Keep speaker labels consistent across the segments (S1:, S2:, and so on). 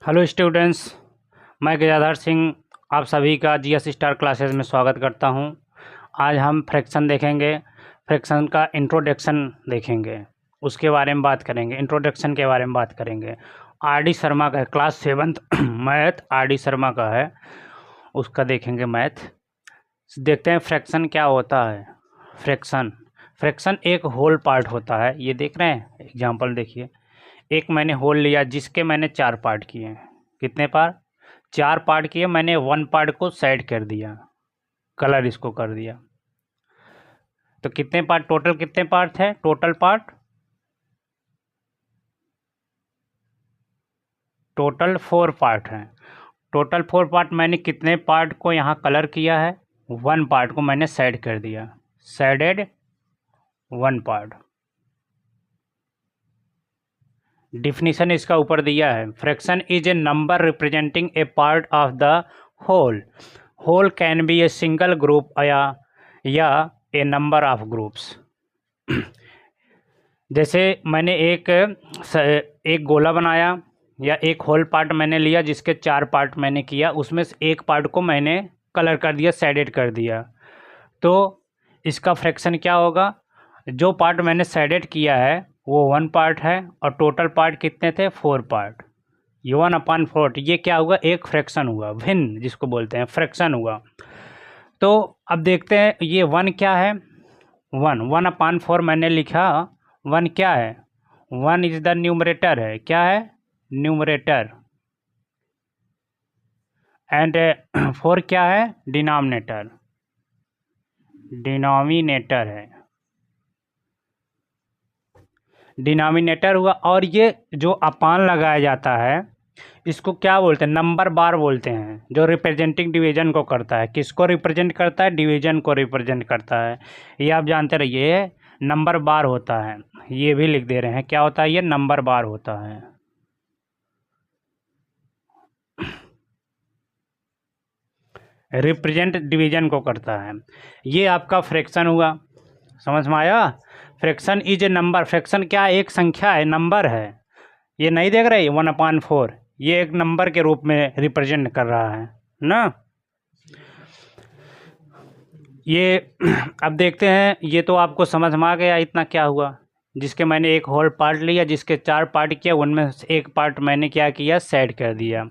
S1: Hello students, मैं गजाधर सिंह आप सभी का जीएस स्टार क्लासेस में स्वागत करता हूं। आज हम फ्रैक्शन देखेंगे। फ्रैक्शन का इंट्रोडक्शन देखेंगे, उसके बारे में बात करेंगे। इंट्रोडक्शन के बारे में बात करेंगे। आर डी शर्मा का है, class 7th math R D Sharma का है, उसका देखेंगे मैथ। देखते हैं फ्रैक्शन क्या होता है। फ्रैक्शन एक होल पार्ट होता है। ये देख रहे हैं, एग्जाम्पल देखिए। एक मैंने होल लिया जिसके मैंने 4 पार्ट किए। कितने पार्ट? 4 पार्ट किए। मैंने 1 पार्ट को साइड कर दिया, कलर इसको कर दिया। तो कितने पार्ट टोटल, कितने पार्ट है टोटल पार्ट? टोटल 4 पार्ट हैं। टोटल 4 पार्ट मैंने कितने पार्ट को यहाँ कलर किया है? 1 पार्ट को मैंने साइड कर दिया, साइडेड 1 पार्ट। डिफिनीशन इसका ऊपर दिया है। Fraction is a number representing a part of the whole. Whole can be a single group या ए नंबर ऑफ ग्रुप्स। जैसे मैंने एक गोला बनाया या एक होल पार्ट मैंने लिया जिसके 4 पार्ट मैंने किया, उसमें से एक पार्ट को मैंने कलर कर दिया, साइडेड कर दिया। तो इसका फ्रैक्शन क्या होगा? जो पार्ट मैंने साइडेड किया है वो 1 पार्ट है और टोटल पार्ट कितने थे? 4 पार्ट। ये 1/4 ये क्या हुआ? एक फ्रैक्शन हुआ, भिन्न जिसको बोलते हैं फ्रैक्शन हुआ। तो अब देखते हैं ये 1 क्या है। 1/4 मैंने लिखा। 1 क्या है? 1 इज द न्यूमरेटर है। क्या है? न्यूमरेटर। एंड 4 क्या है? डिनोमिनेटर। डिनोमिनेटर है, डिनोमिनेटर हुआ। और ये जो अपान लगाया जाता है इसको क्या बोलते हैं? नंबर बार बोलते हैं, जो रिप्रेजेंटिंग डिवीजन को करता है। किसको रिप्रेजेंट करता है? डिवीजन को रिप्रेजेंट करता है। ये आप जानते रहिए, नंबर बार होता है। ये भी लिख दे रहे हैं, क्या होता है? ये नंबर बार होता है। रिप्रेजेंट डिवीजन को करता है। ये आपका फ्रैक्शन हुआ, समझ में आया? Fraction is a number. Fraction क्या है? एक संख्या है, नंबर है। ये नहीं देख रहे 1/4, ये एक नंबर के रूप में रिप्रेजेंट कर रहा है ना। ये अब देखते हैं, ये तो आपको समझ में आ गया। इतना क्या हुआ? जिसके मैंने एक होल पार्ट लिया, जिसके 4 पार्ट किया, उनमें से एक पार्ट मैंने क्या किया? साइड कर दिया।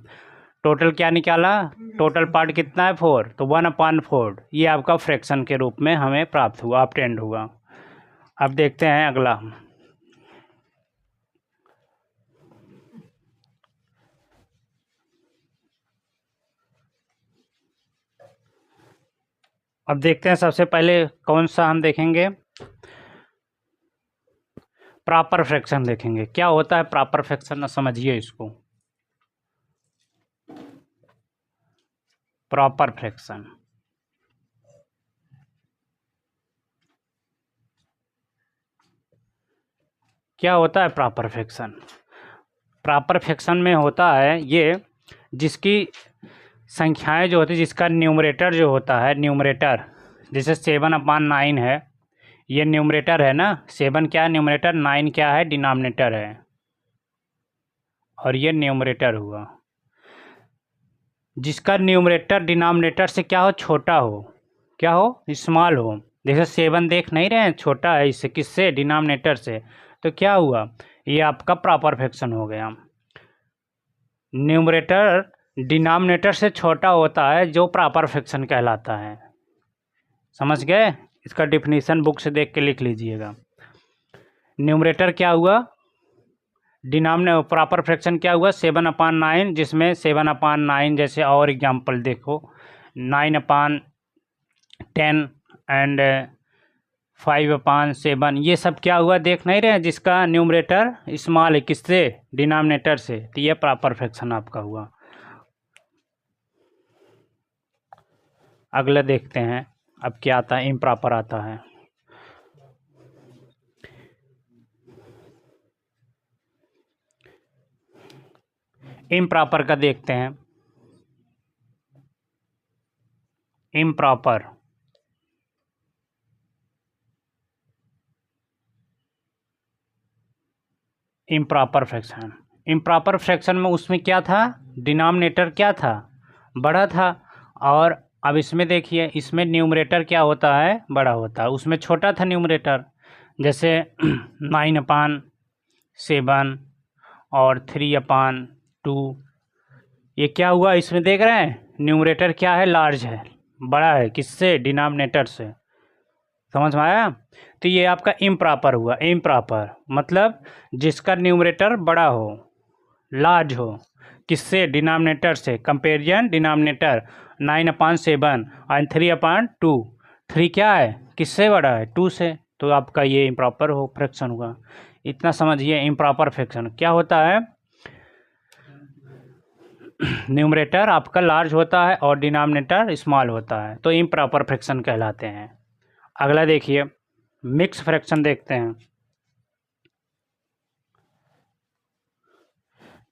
S1: टोटल क्या निकाला? टोटल पार्ट कितना है? 4। तो 1/4 ये आपका फ्रैक्शन के रूप में हमें प्राप्त हुआ, ऑब्टेंड हुआ। अब देखते हैं अगला। अब देखते हैं, सबसे पहले कौन सा हम देखेंगे? प्रॉपर फ्रैक्शन देखेंगे। क्या होता है प्रॉपर फ्रैक्शन, ना समझिए इसको। प्रॉपर फ्रैक्शन क्या होता है? प्रॉपर फ्रैक्शन, प्रॉपर फ्रैक्शन में होता है ये, जिसकी संख्याएं जो होती है, जिसका न्यूमरेटर जो होता है, न्यूमरेटर जैसे 7/9 है, ये न्यूमरेटर है ना। 7 क्या है? न्यूमरेटर। 9 क्या है? डिनोमिनेटर है। और ये न्यूमरेटर हुआ। जिसका न्यूमरेटर डिनोमिनेटर से क्या हो? छोटा हो। क्या हो? स्मॉल हो। जैसे 7 देख नहीं रहे हैं, छोटा है इससे, किससे? डिनोमिनेटर से। तो क्या हुआ? ये आपका प्रॉपर फ्रैक्शन हो गया। न्यूमरेटर डिनोमिनेटर से छोटा होता है, जो प्रॉपर फ्रैक्शन कहलाता है। समझ गए? इसका डिफिनीशन बुक से देख के लिख लीजिएगा। न्यूमरेटर क्या हुआ? प्रॉपर फ्रैक्शन क्या हुआ? 7/9, जिसमें 7/9 जैसे और एग्जांपल देखो, 9/10 एंड 5/7, ये सब क्या हुआ? देख नहीं रहे हैं, जिसका न्यूमरेटर स्मॉल है, किससे? डिनोमिनेटर से। तो ये प्रॉपर फ्रैक्शन आपका हुआ। अगला देखते हैं अब क्या आता है। इम्प्रॉपर आता है। इम्प्रॉपर का देखते हैं। Improper improper fraction improper fraction में उसमें क्या था, डिनोमिनेटर क्या था, बड़ा था। और अब इसमें देखिए, इसमें न्यूमरेटर क्या होता है, बड़ा होता है, उसमें छोटा था न्यूमरेटर, जैसे 9/7 और 3/2। ये क्या हुआ इसमें देख रहे हैं, न्यूमरेटर क्या है, लार्ज है, बड़ा है, किससे, डिनोमिनेटर से। समझ में आया। तो ये आपका इम्प्रॉपर हुआ। इम्प्रॉपर मतलब जिसका न्यूमरेटर बड़ा हो, लार्ज हो, किससे, डिनोमिनेटर से। कंपेरिजन डिनोमिनेटर 9/7 और 3/2। 3 क्या है, किससे बड़ा है, 2 से। तो आपका ये इम्प्रॉपर हो फ्रैक्शन हुआ। इतना समझिए इम्प्रॉपर फ्रैक्शन क्या होता है। न्यूमरेटर आपका लार्ज होता है और डिनोमिनेटर स्मॉल होता है, तो इम्प्रॉपर फ्रैक्शन कहलाते हैं। अगला देखिए, मिक्स फ्रैक्शन देखते हैं।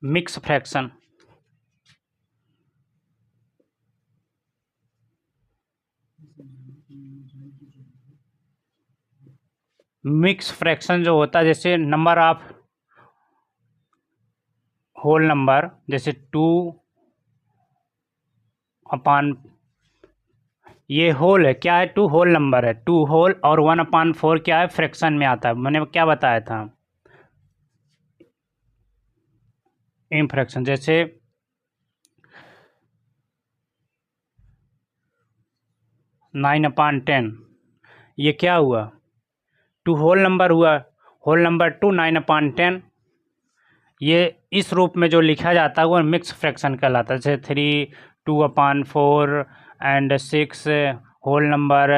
S1: मिक्स फ्रैक्शन, मिक्स फ्रैक्शन जो होता है, जैसे नंबर ऑफ होल नंबर, जैसे 2/, ये होल है, क्या है, 2 होल नंबर है, 2 होल, और 1/4 क्या है, फ्रैक्शन में आता है। मैंने क्या बताया था, इन फ्रैक्शन, जैसे 9/10, ये क्या हुआ, 2 होल नंबर हुआ, होल नंबर 2 9/10। ये इस रूप में जो लिखा जाता है वो मिक्स फ्रैक्शन कहलाता है। जैसे 3 2/4 एंड 6 होल नंबर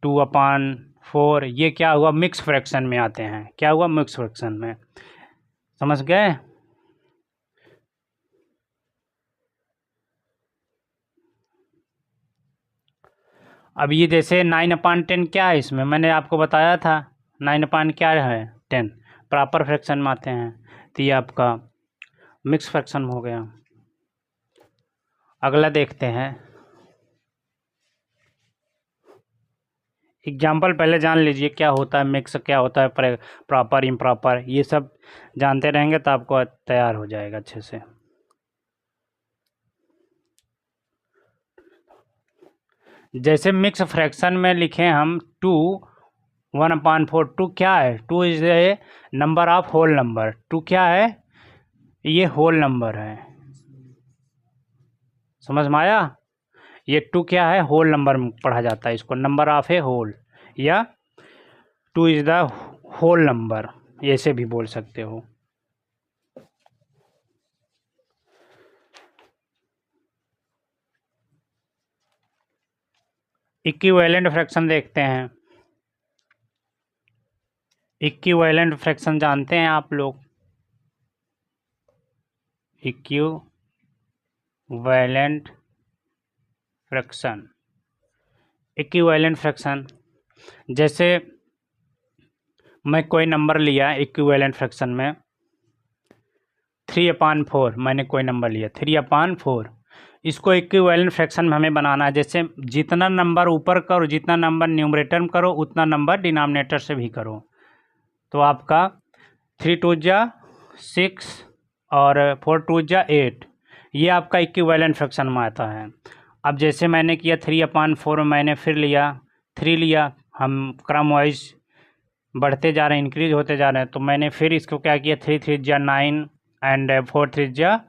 S1: 2/4, ये क्या हुआ, मिक्स फ्रैक्शन में आते हैं। क्या हुआ, मिक्स फ्रैक्शन में। समझ गए। अब ये जैसे 9/10 क्या है, इसमें मैंने आपको बताया था 9 क्या है, 10, प्रॉपर फ्रैक्शन में आते हैं। तो ये आपका मिक्स फ्रैक्शन हो गया। अगला देखते हैं एग्जाम्पल। पहले जान लीजिए क्या होता है मिक्स, क्या होता है प्रॉपर, इम्प्रॉपर, ये सब जानते रहेंगे तो आपको तैयार हो जाएगा अच्छे से। जैसे मिक्स फ्रैक्शन में लिखे हम 2 1/4, 2 क्या है, 2 is a number of whole number, 2 क्या है, ये होल नंबर है। समझ में आया। ये 2 क्या है, होल नंबर में पढ़ा जाता है इसको, नंबर ऑफ ए होल, या 2 इज द होल नंबर, ऐसे भी बोल सकते हो। इक्विवेलेंट फ्रैक्शन देखते हैं। इक्विवेलेंट फ्रैक्शन जानते हैं आप लोग, इक्विवेलेंट फ्रैक्शन। इक्विवेलेंट फ्रैक्शन, जैसे मैं कोई नंबर लिया इक्विवेलेंट फ्रैक्शन में, 3/4, मैंने कोई नंबर लिया 3/4, इसको इक्विवेलेंट फ्रैक्शन में हमें बनाना है। जैसे जितना नंबर ऊपर करो, जितना नंबर न्यूमरेटर में करो, उतना नंबर डिनोमिनेटर से भी करो। तो आपका 3 2 6 और 4 2 8, ये आपका इक्विवेलेंट फ्रैक्शन में आता है। अब जैसे मैंने किया 3/4 में, मैंने फिर लिया 3 लिया, हम क्रम वाइज बढ़ते जा रहे हैं, इंक्रीज होते जा रहे हैं। तो मैंने फिर इसको क्या किया, 3 3 9 एंड 4 3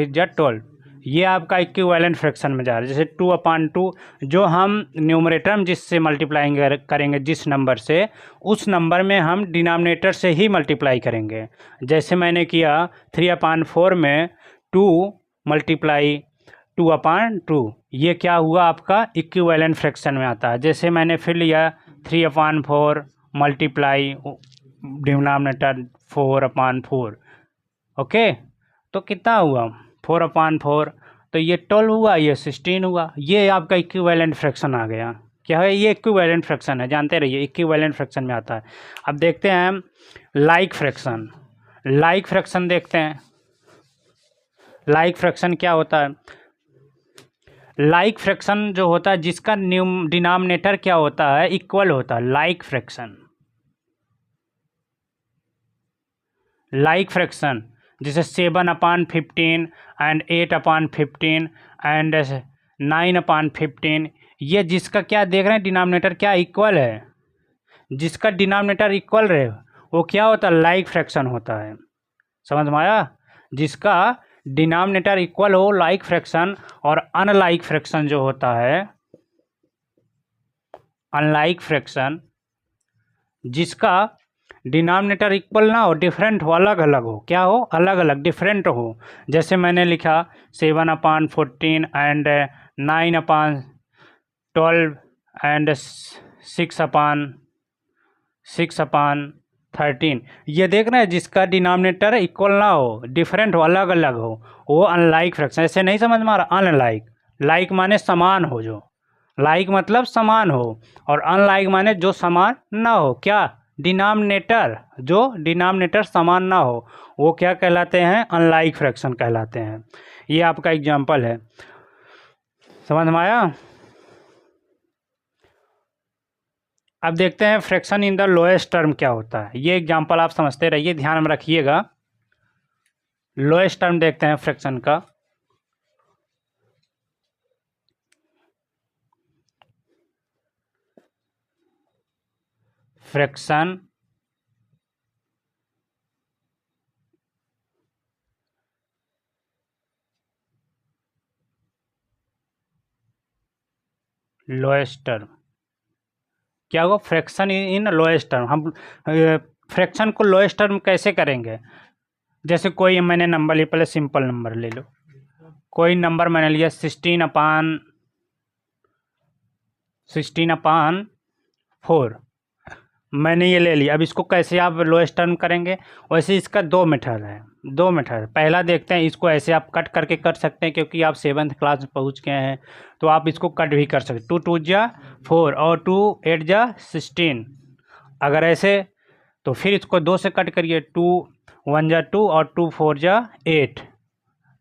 S1: 12, ये आपका इक्विवेलेंट फ्रैक्शन में जा रहा है। जैसे 2/2, जो हम न्यूमरेटर में जिससे मल्टीप्लाई करेंगे, जिस नंबर से, उस नंबर में हम डिनोमिनेटर से ही मल्टीप्लाई करेंगे। जैसे मैंने किया 3/4 में 2 मल्टीप्लाई 2/2, ये क्या हुआ, आपका इक्विवेलेंट फ्रैक्शन में आता है। जैसे मैंने फिर लिया 3/4 मल्टीप्लाई डिनोमिनेटर 4/4, ओके, तो कितना हुआ, 4/4, तो ये 12 हुआ, ये 16 हुआ। ये आपका इक्विवेलेंट फ्रैक्शन आ गया। क्या है, ये इक्विवेलेंट फ्रैक्शन है, जानते रहिए इक्विवेलेंट फ्रैक्शन में आता है। अब देखते हैं हम लाइक फ्रैक्शन। लाइक फ्रैक्शन देखते हैं। लाइक फ्रैक्शन क्या होता है, लाइक फ्रैक्शन जो होता है जिसका डिनोमिनेटर क्या होता है, इक्वल होता है, लाइक फ्रैक्शन। लाइक फ्रैक्शन जैसे 7/15 एंड 8/15 एंड 9/15, ये जिसका क्या देख रहे हैं डिनोमिनेटर क्या इक्वल है, जिसका डिनोमिनेटर इक्वल रहे वो क्या होता है, लाइक फ्रैक्शन होता है। समझ में आया? जिसका डिनोमिनेटर इक्वल हो लाइक फ्रैक्शन, और अनलाइक फ्रैक्शन जो होता है, अनलाइक फ्रैक्शन जिसका डिनोमिनेटर इक्वल ना हो, डिफरेंट हो, अलग अलग हो, क्या हो, अलग अलग डिफरेंट हो। जैसे मैंने लिखा 7/14 एंड 9/12 एंड 6/13, ये देख रहे हैं जिसका डिनोमिनेटर इक्वल ना हो, डिफरेंट हो, अलग अलग हो, वो अनलाइक फ्रैक्शन। ऐसे नहीं समझ में आ रहा? अनलाइक, लाइक माने समान हो, जो लाइक मतलब समान हो, और अनलाइक माने जो समान ना हो, क्या, डिनोमिनेटर, जो डिनोमिनेटर समान ना हो, वो क्या कहलाते हैं, अनलाइक फ्रैक्शन कहलाते हैं। ये आपका एग्जांपल है, समझ में आया? अब देखते हैं fraction in the lowest term क्या होता है। ये एग्जांपल आप समझते रहिए, ध्यान में रखिएगा। लोएस्ट टर्म देखते हैं फ्रैक्शन का। फ्रैक्शन लोएस्ट टर्म क्या होगा, फ्रैक्शन इन लोएस्ट टर्म। हम फ्रैक्शन को लोएस्ट टर्म कैसे करेंगे? जैसे कोई मैंने नंबर लिया, पहले सिंपल नंबर ले लो, कोई नंबर मैंने लिया 16/4, मैंने ये ले लिया। अब इसको कैसे आप लोएस्ट टर्म करेंगे? वैसे इसका दो मेथड है, दो मेथड। पहला देखते हैं, इसको ऐसे आप कट करके कर सकते हैं, क्योंकि आप 7th क्लास में पहुंच गए हैं, तो आप इसको कट भी कर सकते। 2 2 जा 4 और 2 8 जा 16। अगर ऐसे तो फिर इसको 2 से कट करिए, 2 1 जा 2 और 2 4 जा 8,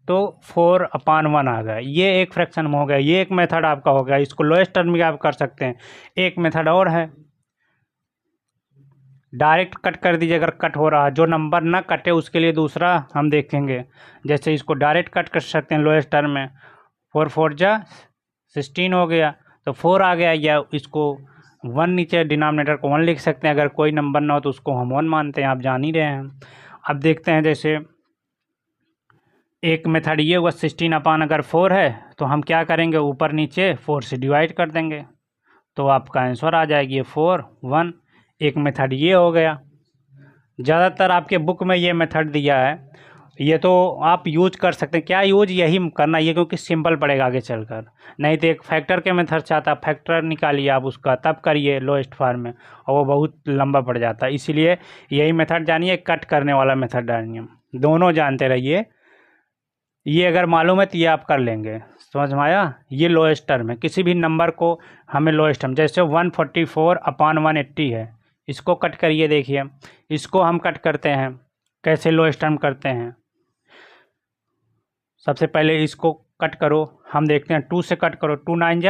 S1: तो 4/1 आ गया। ये एक फ्रैक्शन में हो गया, ये एक मेथड आपका हो गया। इसको लोएस्ट टर्म भी आप कर सकते हैं। एक मेथड और है, डायरेक्ट कट कर दीजिए। अगर कट हो रहा है, जो नंबर ना कटे उसके लिए दूसरा हम देखेंगे। जैसे इसको डायरेक्ट कट कर सकते हैं लोएस्ट टर्म में, 4 4 जा 16 हो गया, तो 4 आ गया, या इसको 1 नीचे डिनोमिनेटर को 1 लिख सकते हैं। अगर कोई नंबर ना हो तो उसको हम 1 मानते हैं, आप जान ही रहे हैं। अब देखते हैं, जैसे एक मेथड ये हुआ, 16/4 है, तो हम क्या करेंगे, ऊपर नीचे 4 से डिवाइड कर देंगे, तो आपका आंसर आ जाएगी 4 1। एक मेथड ये हो गया। ज़्यादातर आपके बुक में ये मेथड दिया है, ये तो आप यूज कर सकते हैं। क्या यूज, यही करना, ये क्योंकि सिंपल पड़ेगा आगे चलकर। नहीं तो एक फैक्टर के मेथड से आता है, फैक्टर निकालिए आप उसका, तब करिए लोएस्ट फॉर्म में, और वो बहुत लंबा पड़ जाता है। इसीलिए यही मेथड जानिए, कट करने वाला मेथड जानिए, दोनों जानते रहिए। ये अगर मालूम है तो ये आप कर लेंगे। समझ में आया? ये लोएस्ट टर्म है, किसी भी नंबर को हमें लोएस्ट टर्म, जैसे 144/180 है, इसको कट करिए। देखिए, इसको हम कट करते हैं, कैसे लोएस्ट टर्म करते हैं। सबसे पहले इसको कट करो, हम देखते हैं 2 से कट करो, 2 9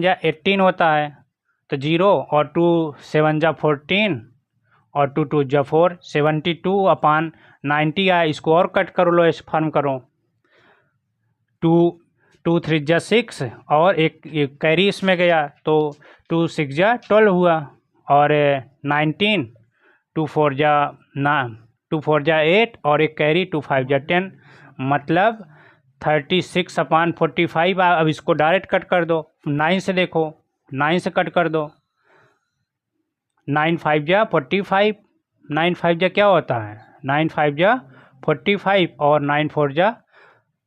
S1: जा 18 होता है, तो 0, और 2 7 जा 14, और 2 2 जा 4, 72/90 आया। इसको और कट करो, लोएस्ट फॉर्म करो, 2 2 3 जा 6, और एक कैरी इसमें गया, तो 2 6 जा 12 हुआ, और 19, 2 4 जा 8, और एक कैरी 2 5 जा 10, मतलब 36/45। अब इसको डायरेक्ट कट कर दो, 9 से देखो, 9 से कट कर दो, 9 5 जा 45, 9 5 जा क्या होता है, 9 5 जा 45, और 9 4 जा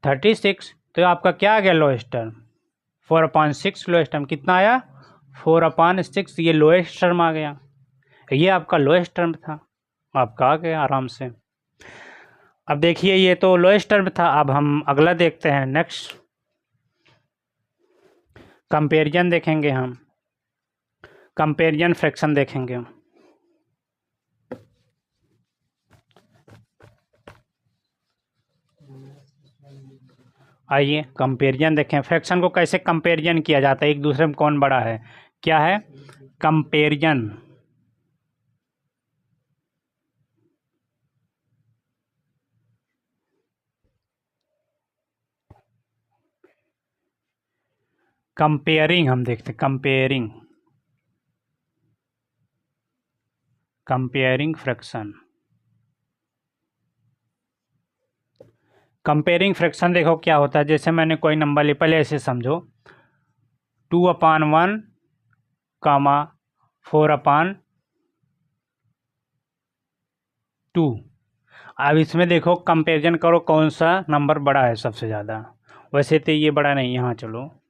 S1: 36, तो आपका क्या आ गया लोएस्ट टर्म, 4/6 लोएस्ट टर्म। कितना आया, 4/6, ये लोएस्ट टर्म आ गया। ये आपका लोएस्ट टर्म था, आपका आ गया आराम से। अब देखिए, ये तो लोएस्ट टर्म था। अब हम अगला देखते हैं, नेक्स्ट कंपेरिजन देखेंगे। हम कंपेरिजन फ्रैक्शन देखेंगे। आइए कंपेरिजन देखें, फ्रैक्शन को कैसे कंपेरिजन किया जाता है, एक दूसरे में कौन बड़ा है। क्या है कंपेरिजन? कंपेयरिंग हम देखते हैं, कंपेयरिंग फ्रैक्शन। कंपेयरिंग फ्रैक्शन देखो क्या होता है, जैसे मैंने कोई नंबर लिया, पहले ऐसे समझो 2/1, 4/2। अब इसमें देखो कंपेरिजन करो कौन सा नंबर बड़ा है सबसे ज़्यादा। वैसे तो ये बड़ा नहीं, यहाँ चलो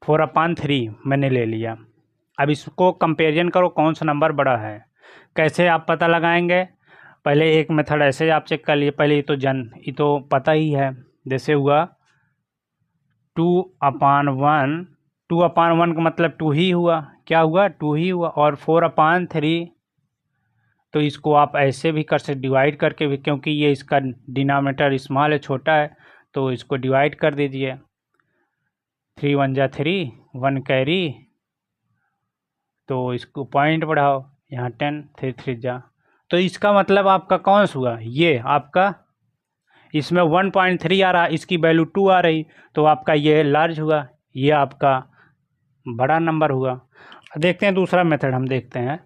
S1: 4/3 मैंने ले लिया। अब इसको कंपेरिजन करो कौन सा नंबर बड़ा है। कैसे आप पता लगाएंगे, पहले एक मेथड ऐसे आप चेक कर लिए, पहले ये तो पता ही है। जैसे हुआ 2/1, 2/1 का मतलब 2 ही हुआ, क्या हुआ 2 ही हुआ। और 4/3 तो इसको आप ऐसे भी कर सकते, डिवाइड करके भी, क्योंकि ये इसका डिनोमिनेटर स्मॉल है, छोटा है, तो इसको डिवाइड कर दीजिए। 3 1 जा 3, 1 कैरी, तो इसको पॉइंट बढ़ाओ, यहाँ 10, 3 3 जा। तो इसका मतलब आपका कौन सा हुआ, ये आपका, इसमें 1.3 आ रहा, इसकी वैल्यू 2 आ रही, तो आपका ये लार्ज हुआ, ये आपका बड़ा नंबर हुआ। देखते हैं दूसरा मेथड, हम देखते हैं।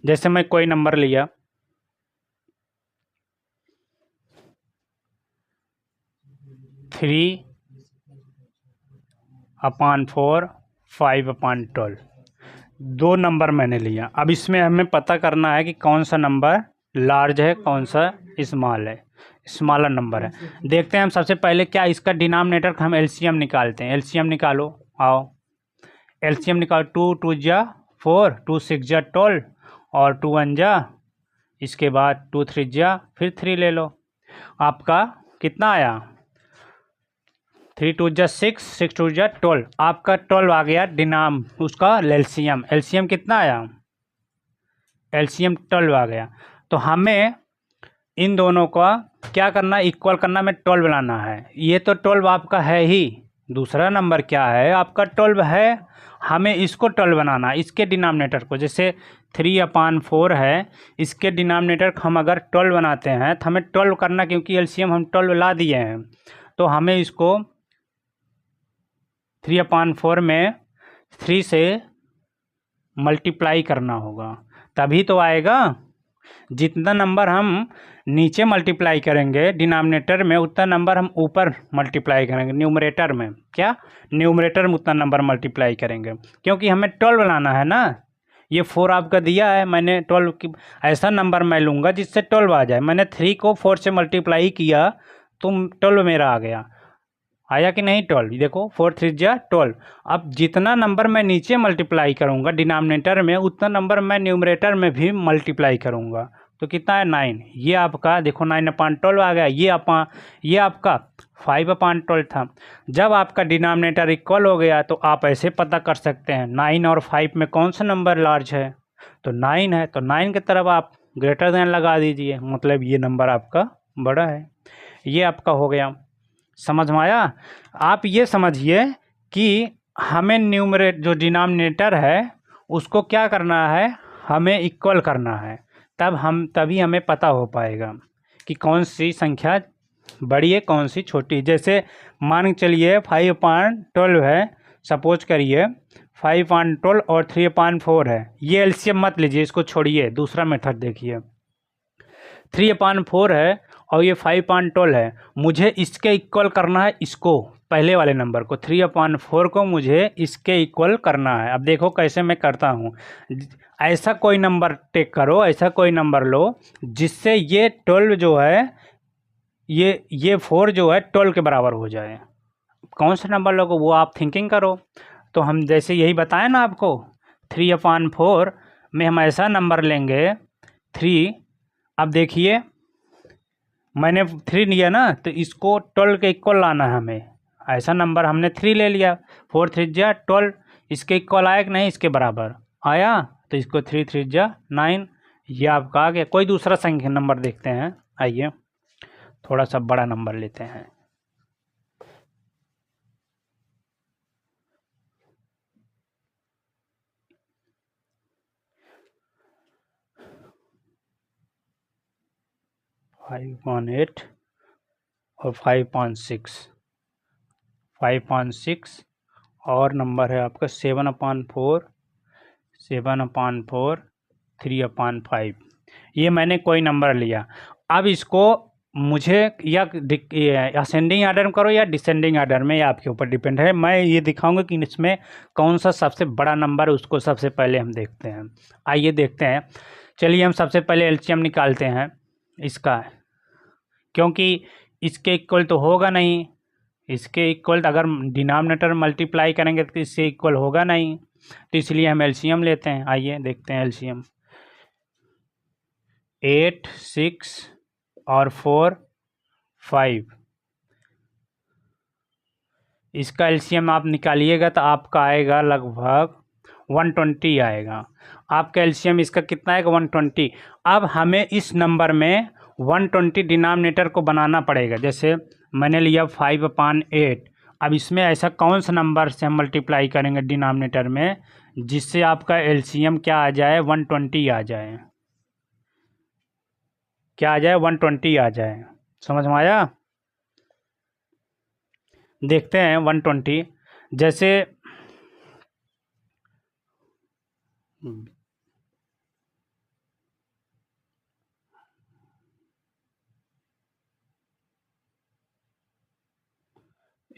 S1: जैसे मैं कोई नंबर लिया 3/4, 5/12, दो नंबर मैंने लिया। अब इसमें हमें पता करना है कि कौन सा नंबर लार्ज है, कौन सा स्मॉल है, स्मॉलर नंबर है। देखते हैं हम सबसे पहले क्या इसका डिनोमिनेटर का हम एलसीएम निकालते हैं। एलसीएम निकालो, आओ एलसीएम निकालो। 2 2 जा 4, 2 6 जा 12, और 2 1 जा, इसके बाद 2 3 जा, फिर 3 ले लो। आपका कितना आया, 3 2 जा 6, 6 2 जा 12, आपका 12 आ गया डिनाम उसका एलसीएम। एलसीएम कितना आया, एलसीएम 12 आ गया। तो हमें इन दोनों का क्या करना, इक्वल करना, में 12 बनाना है। ये तो 12 आपका है ही, दूसरा नंबर क्या है आपका 12 है, हमें इसको 12 बनाना, इसके डिनोमिनेटर को। जैसे 3/4 है, इसके डिनोमिनेटर को हम अगर 12 बनाते हैं तो हमें 12 करना, क्योंकि एलसीएम हम 12 ला दिए हैं, तो हमें इसको 3/4 में 3 से मल्टीप्लाई करना होगा, तभी तो आएगा। जितना नंबर हम नीचे मल्टीप्लाई करेंगे डिनोमिनेटर में, उतना नंबर हम ऊपर मल्टीप्लाई करेंगे न्यूमरेटर में। क्या, न्यूमरेटर में उतना नंबर मल्टीप्लाई करेंगे, क्योंकि हमें 12 लाना है ना। ये 4 आपका दिया है, मैंने 12 की ऐसा नंबर मैं लूँगा जिससे 12 आ जाए। मैंने 3 को 4 से मल्टीप्लाई किया तो 12 मेरा आ गया, आया कि नहीं 12, देखो 4 3 जा 12। अब जितना नंबर मैं नीचे मल्टीप्लाई करूँगा डिनोमिनेटर में, उतना नंबर मैं न्यूमरेटर में भी मल्टीप्लाई करूँगा। तो कितना है 9, ये आपका देखो 9/12 आ गया। ये आपका 5/12 था। जब आपका डिनोमिनेटर इक्वल हो गया तो आप ऐसे पता कर सकते हैं 9 और 5 में कौन सा नंबर लार्ज है, तो 9 है, तो 9 की तरफ आप ग्रेटर देन लगा दीजिए, मतलब ये नंबर आपका बड़ा है। ये आपका हो गया, समझ में आया। आप ये समझिए कि हमें न्यूमरेट जो डिनोमिनेटर है उसको क्या करना है, हमें इक्वल करना है, तभी हमें पता हो पाएगा कि कौन सी संख्या बड़ी है कौन सी छोटी है। जैसे मान के चलिए 5/12 है, सपोज करिए 5/12 और 3/4 है। ये एलसीएम मत लीजिए, इसको छोड़िए, दूसरा मेथड देखिए। 3/4 है और ये 5/12 है, मुझे इसके इक्वल करना है, इसको पहले वाले नंबर को 3/4 को मुझे इसके इक्वल करना है। अब देखो कैसे मैं करता हूँ। ऐसा कोई नंबर टेक करो, ऐसा कोई नंबर लो जिससे ये 12 जो है, ये 4 जो है 12 के बराबर हो जाए। कौन सा नंबर लोगे वो आप थिंकिंग करो। तो हम जैसे यही बताएं ना आपको, 3/4 में हम ऐसा नंबर लेंगे 3। अब देखिए मैंने 3 लिया ना, तो इसको 12 के इक्वल लाना है हमें। ऐसा नंबर हमने 3 ले लिया, 4 3 जा 12, इसके इक्वल आया कि नहीं, इसके बराबर आया, तो इसको 3 3 जा 9, ये आपका आ गया। कोई दूसरा संख्या नंबर देखते हैं, आइए थोड़ा सा बड़ा नंबर लेते हैं। फाइव 1 8 और 5/6, 5/6 और नंबर है आपका 7/4, 7/4, 3/5। ये मैंने कोई नंबर लिया। अब इसको मुझे या असेंडिंग आर्डर में करो या डिसेंडिंग आर्डर में, ये आपके ऊपर डिपेंड है। मैं ये दिखाऊंगा कि इसमें कौन सा सबसे बड़ा नंबर है, उसको सबसे पहले हम देखते हैं। आइए देखते हैं। चलिए हम सबसे पहले एलसीएम निकालते हैं इसका, क्योंकि इसके इक्वल तो होगा नहीं। इसके इक्वल अगर डिनोमिनेटर मल्टीप्लाई करेंगे तो इससे इक्वल होगा नहीं, तो इसलिए हम एलसीएम लेते हैं। आइए देखते हैं एलसीएम। 8, 6 और 4, 5, इसका एलसीएम आप निकालिएगा तो आपका आएगा लगभग 120 आएगा। आपका एलसीएम इसका कितना आएगा? 120। अब हमें इस नंबर में 120 डिनोमिनेटर को बनाना पड़ेगा। जैसे मैंने लिया 5/8। अब इसमें ऐसा कौन सा नंबर से हम मल्टीप्लाई करेंगे डिनोमिनेटर में जिससे आपका एलसीएम क्या आ जाए? 120 आ जाए। क्या आ जाए? 120 आ जाए। समझ में आया? देखते हैं 120। जैसे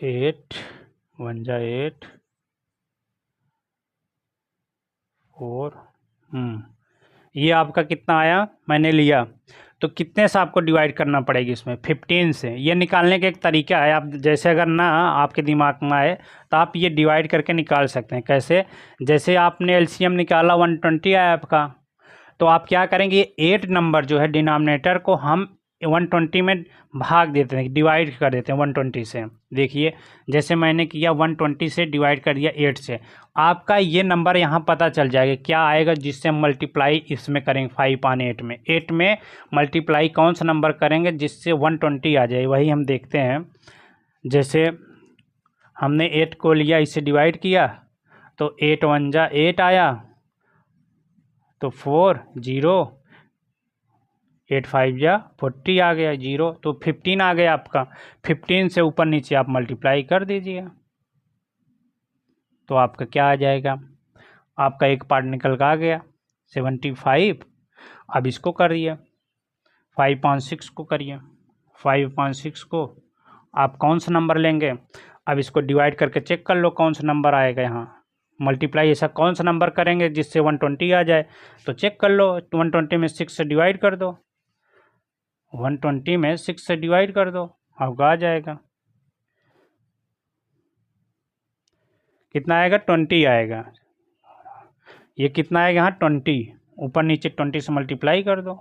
S1: 8 1 जा 8 4, ये आपका कितना आया? मैंने लिया तो कितने से आपको डिवाइड करना पड़ेगी इसमें? 15 से। ये निकालने का एक तरीका है। आप जैसे अगर ना आपके दिमाग में आए तो आप ये डिवाइड करके निकाल सकते हैं। कैसे? जैसे आपने एलसीएम निकाला 120 आया आपका, तो आप क्या करेंगे? 8 नंबर जो है डिनोमिनेटर को हम 120 में भाग देते हैं, डिवाइड कर देते हैं 120 से। देखिए जैसे मैंने किया 120 से डिवाइड कर दिया 8 से, आपका ये नंबर यहाँ पता चल जाएगा क्या आएगा जिससे हम मल्टीप्लाई इसमें करेंगे 5/8 में। 8 में मल्टीप्लाई कौन सा नंबर करेंगे जिससे 120 आ जाए, वही हम देखते हैं। जैसे हमने 8 को लिया, इससे डिवाइड किया तो 8 1 जा 8 आया, तो 4 0, 8 5 जा 40 आ गया, 0 तो 15 आ गया आपका। 15 से ऊपर नीचे आप मल्टीप्लाई कर दीजिए तो आपका क्या आ जाएगा? आपका एक पार्ट निकल का आ गया 75। अब इसको करिए 5/6 को करिए। 5/6 को आप कौन सा नंबर लेंगे? अब इसको डिवाइड करके चेक कर लो कौन सा नंबर आएगा यहाँ। मल्टीप्लाई ऐसा कौन सा नंबर करेंगे जिससे 120 आ जाए? तो चेक कर लो, 120 में 6 से डिवाइड कर दो, 120 में 6 से डिवाइड कर दो, आपका आ जाएगा। कितना आएगा? 20 आएगा। ये कितना आएगा यहाँ? 20। ऊपर नीचे 20 से मल्टीप्लाई कर दो,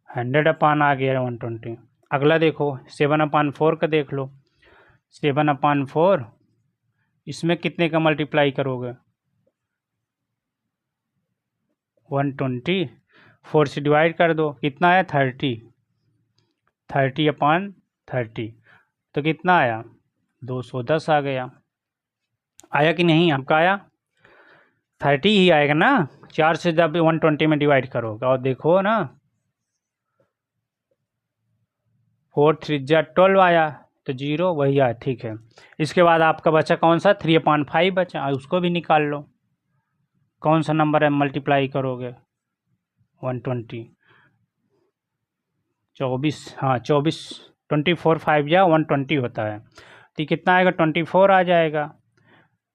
S1: 100 आ गया 120। अगला देखो 7/4 का देख लो। 7/4 इसमें कितने का मल्टीप्लाई करोगे? 120, 4 से डिवाइड कर दो, कितना आया? 30। 30/30 तो कितना आया? 210 आ गया। आया कि नहीं? आपका आया 30 ही आएगा ना। 4 से जब 120 में डिवाइड करोगे और देखो ना 4 3 जा 12 आया, तो 0 वही आया। ठीक है, इसके बाद आपका बचा कौन सा? 3/5 बचा, उसको भी निकाल लो। कौन सा नंबर है मल्टीप्लाई करोगे? 120, 24, हाँ 24, 24 5 जा 120 होता है, तो कितना आएगा? 24 आ जाएगा।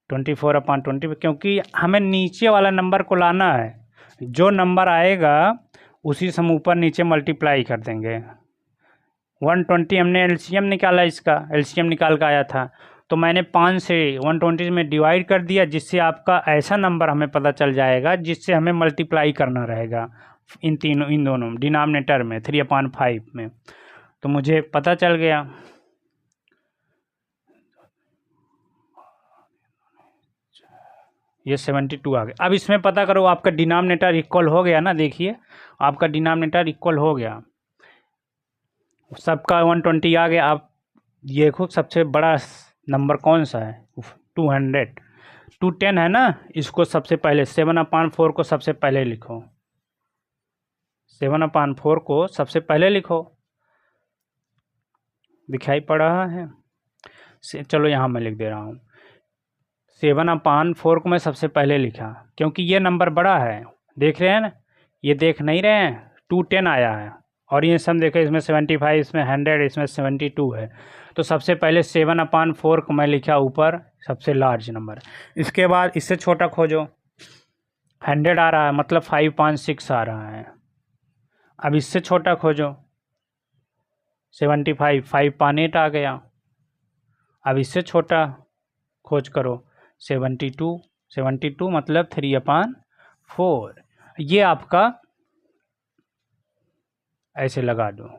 S1: 24/20, क्योंकि हमें नीचे वाला नंबर को लाना है, जो नंबर आएगा उसी से हम ऊपर नीचे मल्टीप्लाई कर देंगे। 120 हमने एलसीएम निकाला, इसका एलसीएम निकाल कर आया था, तो मैंने 5 से 120 में डिवाइड कर दिया, जिससे आपका ऐसा नंबर हमें पता चल जाएगा जिससे हमें मल्टीप्लाई करना रहेगा इन दोनों डिनोमिनेटर में 3/5 में। तो मुझे पता चल गया। ये 72 आ गया। अब इसमें पता करो आपका डिनोमिनेटर इक्वल हो गया ना। देखिए आपका डिनोमिनेटर इक्वल हो गया, सबका 120 आ गया। आप देखो सबसे बड़ा नंबर कौन सा है? 200, 210 है ना। इसको सबसे पहले 7/4 को सबसे पहले लिखो। 7/4 को सबसे पहले लिखो। दिखाई पड़ रहा है? चलो यहाँ मैं लिख दे रहा हूँ। 7/4 को मैं सबसे पहले लिखा क्योंकि ये नंबर बड़ा है। देख रहे हैं ना, ये देख नहीं रहे हैं, 210 आया है और ये सम देखो, इसमें 75, इसमें 100, इसमें 72 है। तो सबसे पहले 7/4 को मैं लिखा ऊपर, सबसे लार्ज नंबर। इसके बाद इससे छोटा खोजो। 100 आ रहा है, मतलब 556 आ रहा है। अब इससे छोटा खोजो। 75, 518 आ गया। अब इससे छोटा खोज करो। 72 मतलब 3/4। ये आपका ऐसे लगा दो,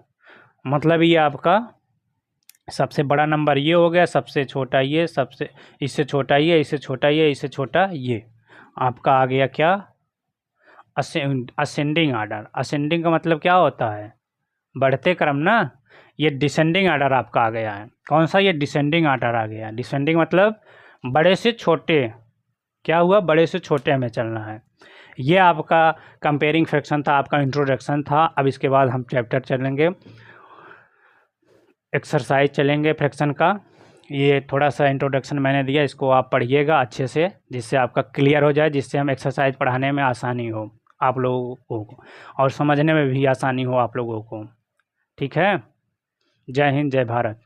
S1: मतलब ये आपका सबसे बड़ा नंबर ये हो गया, सबसे छोटा ये, सबसे इससे छोटा ये, इससे छोटा ये, इससे छोटा ये। आपका आ गया क्या? Ascending order. असेंडिंग का मतलब क्या होता है? बढ़ते क्रम ना। ये डिसेंडिंग आर्डर आपका आ गया है। कौन सा? ये डिसेंडिंग आर्डर आ गया। डिसेंडिंग मतलब बड़े से छोटे। क्या हुआ? बड़े से छोटे हमें चलना है। ये आपका कंपेयरिंग फ्रैक्शन था, आपका इंट्रोडक्शन था। अब इसके बाद हम चैप्टर चलेंगे, एक्सरसाइज चलेंगे फ्रैक्शन का। ये थोड़ा सा इंट्रोडक्शन मैंने दिया, इसको आप पढ़िएगा अच्छे से, जिससे आपका क्लियर हो जाए, जिससे हम एक्सरसाइज पढ़ाने में आसानी हो आप लोगों को और समझने में भी आसानी हो आप लोगों को। ठीक है? जय हिंद, जय भारत।